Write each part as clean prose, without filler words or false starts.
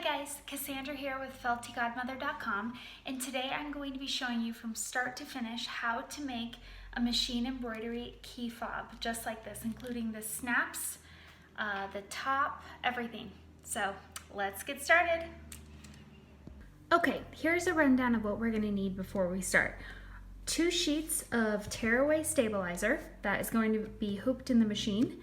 Hi guys, Cassandra here with feltygodmother.com, and today I'm going to be showing you from start to finish how to make a machine embroidery key fob just like this, including the snaps, the top, everything. So let's get started. Okay, here's a rundown of what we're going to need before we start. 2 sheets of tearaway stabilizer that is going to be hooped in the machine.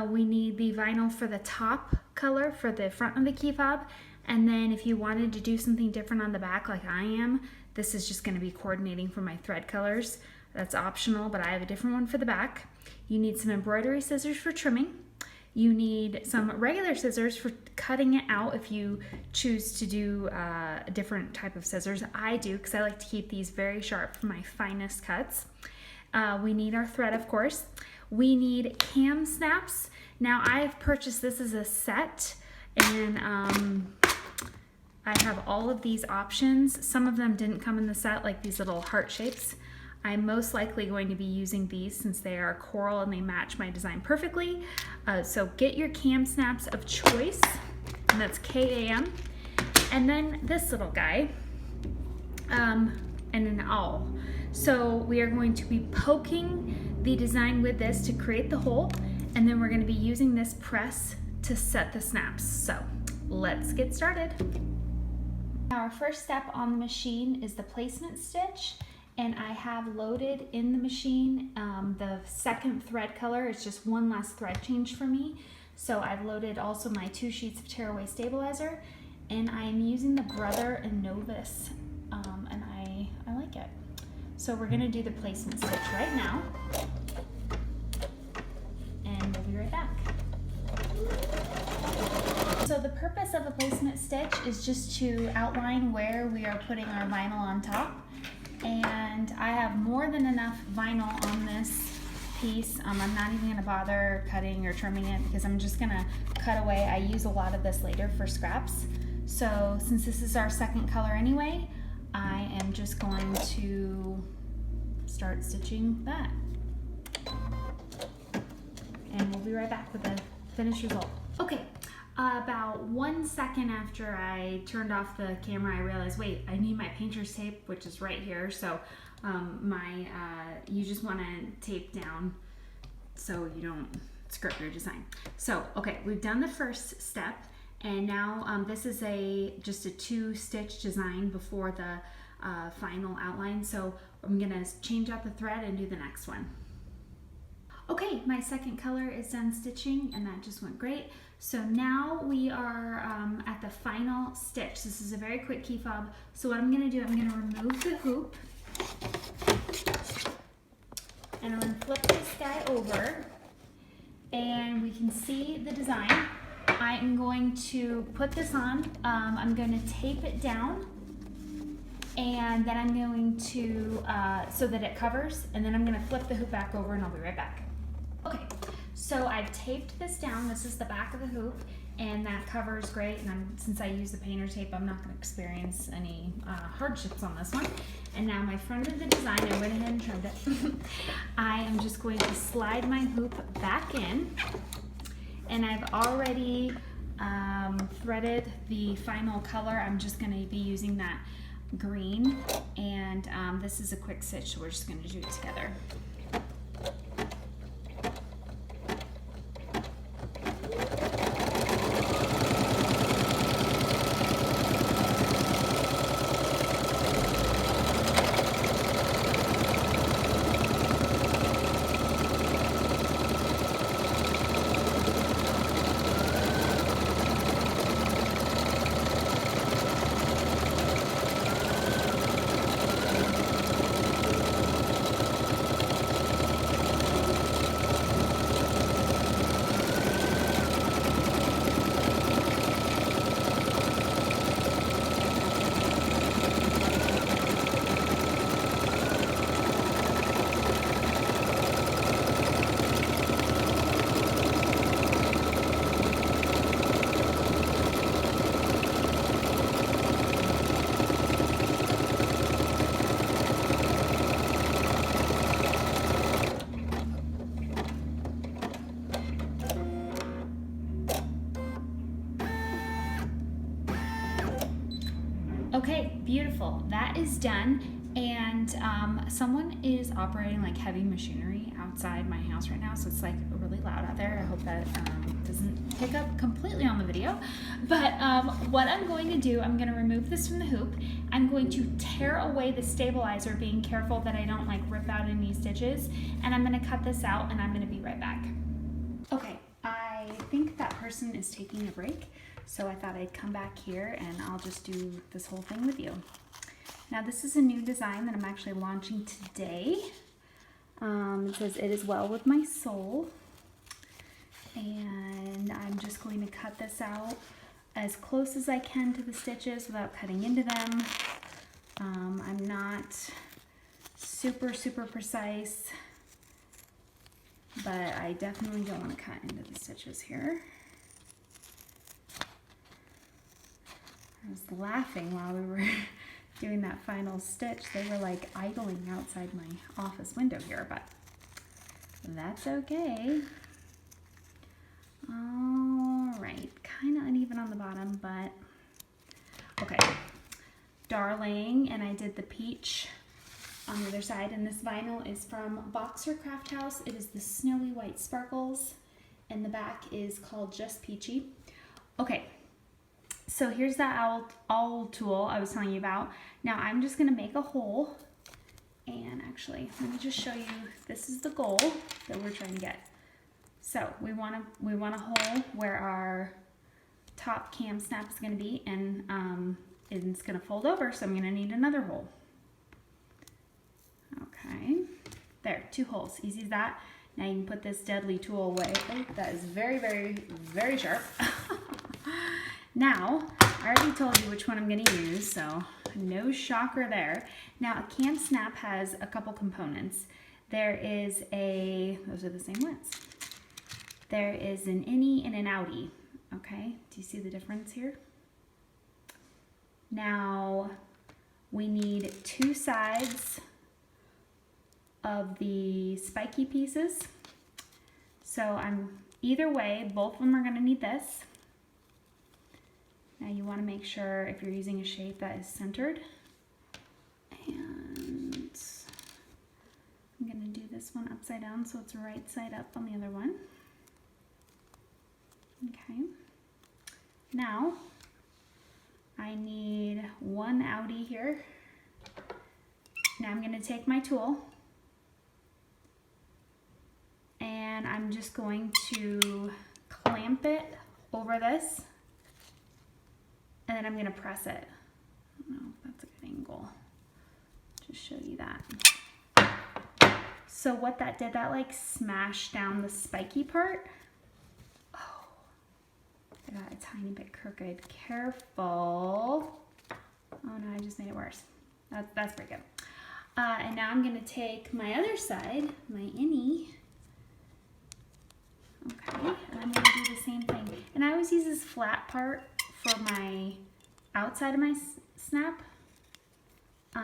We need the vinyl for the top color for the front of the key fob, and then if you wanted to do something different on the back like I am, this is just going to be coordinating for my thread colors. That's optional, but I have a different one for the back. You need some embroidery scissors for trimming. You need some regular scissors for cutting it out if you choose to do a different type of scissors. I do, because I like to keep these very sharp for my finest cuts. We need our thread, of course. We need cam snaps. Now I have purchased this as a set, and I have all of these options. Some of them didn't come in the set, like these little heart shapes. I'm most likely going to be using these since they are coral and they match my design perfectly. So get your cam snaps of choice, and that's KAM. And then this little guy, and an owl. So we are going to be poking the design with this to create the hole, and then we're going to be using this press to set the snaps. So let's get started. Now our first step on the machine is the placement stitch, and I have loaded in the machine the second thread color. It's just one last thread change for me. So I've loaded also my 2 sheets of tearaway stabilizer, and I am using the Brother and Novus, and I like it. So we're going to do the placement stitch right now, and we'll be right back. So the purpose of a placement stitch is just to outline where we are putting our vinyl on top, and I have more than enough vinyl on this piece. I'm not even going to bother cutting or trimming it because I'm just going to cut away. I use a lot of this later for scraps. So since this is our second color anyway, I am just going to start stitching that. And we'll be right back with the finished result. Okay, about 1 second after I turned off the camera, I realized, wait, I need my painter's tape, which is right here. So you just want to tape down so you don't screw up your design. So, okay, we've done the first step. And now this is just a 2-stitch design before the final outline. So I'm gonna change out the thread and do the next one. Okay, my second color is done stitching, and that just went great. So now we are at the final stitch. This is a very quick key fob. So what I'm gonna do, I'm gonna remove the hoop, and I'm gonna flip this guy over, and we can see the design. I am going to put this on. I'm going to tape it down, and then I'm going to, so that it covers, and then I'm going to flip the hoop back over, and I'll be right back. Okay, so I've taped this down. This is the back of the hoop, and that covers great. And since I use the painter tape, I'm not going to experience any hardships on this one. And now my front of the design, I went ahead and trimmed it. I am just going to slide my hoop back in. And I've already threaded the final color. I'm just going to be using that green, and this is a quick stitch, so we're just going to do it together. Okay, beautiful. That is done. And someone is operating like heavy machinery outside my house right now, so it's like really loud out there. I hope that doesn't pick up completely on the video. But what I'm going to do, I'm going to remove this from the hoop. I'm going to tear away the stabilizer, being careful that I don't like rip out any stitches. And I'm going to cut this out, and I'm going to be right back. Okay, I think that person is taking a break, so I thought I'd come back here and I'll just do this whole thing with you. Now this is a new design that I'm actually launching today. It says, "It is well with my soul." And I'm just going to cut this out as close as I can to the stitches without cutting into them. I'm not super precise, but I definitely don't want to cut into the stitches here. I was laughing while we were doing that final stitch. They were like idling outside my office window here, but that's okay. All right, kind of uneven on the bottom, but okay. Darling, and I did the peach on the other side, and this vinyl is from Boxer Craft House. It is the Snowy White Sparkles, and the back is called Just Peachy. Okay. So here's that owl tool I was telling you about. Now I'm just gonna make a hole, and actually, let me just show you, this is the goal that we're trying to get. So we want a hole where our top cam snap is gonna be, and it's gonna fold over, so I'm gonna need another hole. Okay, there, 2 holes, easy as that. Now you can put this deadly tool away. Oh, that is very sharp. Now, I already told you which one I'm going to use, so no shocker there. Now, a cam snap has a couple components. There is those are the same ones. There is an innie and an outie, okay? Do you see the difference here? Now, we need 2 sides of the spiky pieces. So either way, both of them are going to need this. Now you want to make sure, if you're using a shape, that is centered. And I'm going to do this one upside down so it's right side up on the other one. Okay. Now I need 1 outie here. Now I'm going to take my tool and I'm just going to clamp it over this. And then I'm going to press it. I don't know if that's a good angle. Just show you that. So what that did, that like smashed down the spiky part. Oh, I got a tiny bit crooked. Careful. Oh no, I just made it worse. That's pretty good. And now I'm going to take my other side, my innie. Okay, and I'm going to do the same thing. And I always use this flat part for my outside of my snap. I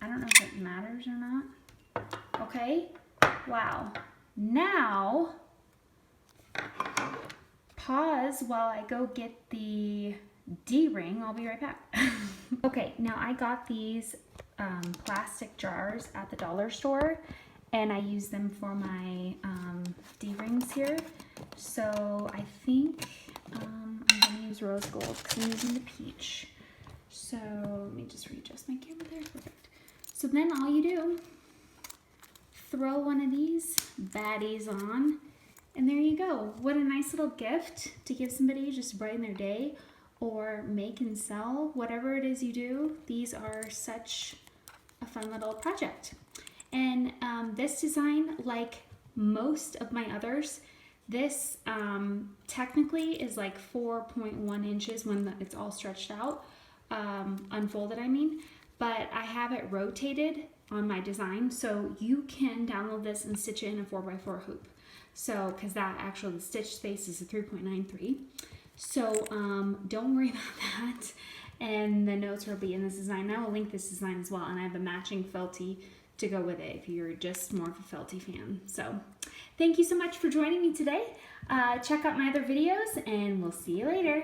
don't know if it matters or not. Okay, wow. Now, pause while I go get the D-ring. I'll be right back. Okay, now I got these plastic jars at the dollar store, and I use them for my D-rings here. So I think I'm going to use rose gold because I'm using the peach. So let me just readjust my camera there. Perfect. So then all you do, throw one of these baddies on, and there you go. What a nice little gift to give somebody just to brighten their day, or make and sell, whatever it is you do. These are such a fun little project. And this design, like most of my others, this technically is like 4.1 inches when it's all stretched out, unfolded I mean, but I have it rotated on my design, so you can download this and stitch it in a 4x4 hoop. So, because that actually, the stitch space is a 3.93. So don't worry about that. And the notes will be in this design. I will link this design as well, and I have a matching felty to go with it if you're just more of a felty fan. So thank you so much for joining me today. Check out my other videos, and we'll see you later.